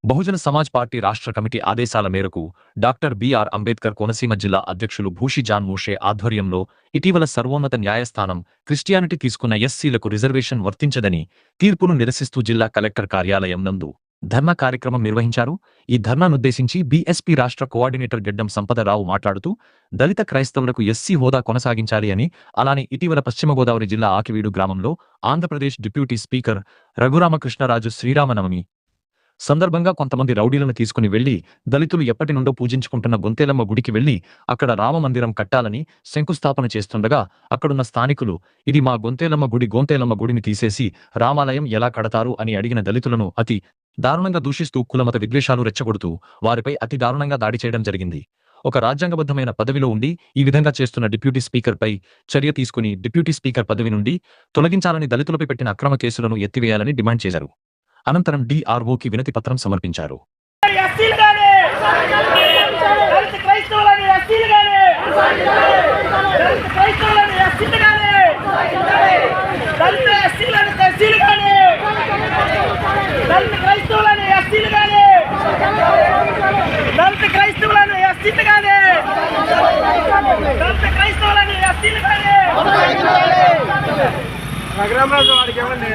Bahujan Samaj party రాష్ట్ర committee ఆదేశాల మేరకు డాక్టర్ బిఆర్ అంబేద్కర్ కోనసీమ జిల్లా అధ్యక్షులు భూషి జాన్ మోషే ఆధ్వర్యంలో ఇటీవల సర్వోన్నత న్యాయస్థానం క్రిస్టియానిటీ తీసుకున్న ఎస్సీలకు రిజర్వేషన్ వర్తించదని తీర్పును నిరసిస్తూ జిల్లా కలెక్టర్ కార్యాలయం నందు ధర్నా కార్యక్రమం నిర్వహించారు. ఈ ధర్నానుద్దేశించి బీఎస్పీ రాష్ట్ర కోఆర్డినేటర్ గెడ్డం సంపదరావు మాట్లాడుతూ దళిత క్రైస్తవులకు ఎస్సీ హోదా కొనసాగించాలి అని, అలానే ఇటీవల పశ్చిమ గోదావరి జిల్లా ఆకివీడు గ్రామంలో ఆంధ్రప్రదేశ్ డిప్యూటీ స్పీకర్ రఘురామకృష్ణరాజు శ్రీరామనవమి సందర్భంగా కొంతమంది రౌడీలను తీసుకుని వెళ్లి దళితులు ఎప్పటి నుండో పూజించుకుంటున్న గొంతేలమ్మ గుడికి వెళ్లి అక్కడ రామమందిరం కట్టాలని శంకుస్థాపన చేస్తుండగా అక్కడున్న స్థానికులు ఇది మా గొంతేలమ్మ గుడిని తీసేసి రామాలయం ఎలా కడతారు అని అడిగిన దళితులను అతి దారుణంగా దూషిస్తూ కులమత విద్వేషాలు రెచ్చగొడుతూ వారిపై అతి దారుణంగా దాడి చేయడం జరిగింది. ఒక రాజ్యాంగబద్ధమైన పదవిలో ఉండి ఈ విధంగా చేస్తున్న డిప్యూటీ స్పీకర్ పై చర్య తీసుకుని డిప్యూటీ స్పీకర్ పదవి నుండి తొలగించాలని, దళితులపై పెట్టిన అక్రమ కేసులను ఎత్తివేయాలని డిమాండ్ చేశారు. అనంతరం డిఆర్ఓకి వినతి పత్రం సమర్పించారు. రఘురామరాజు వాడికి ఏమండి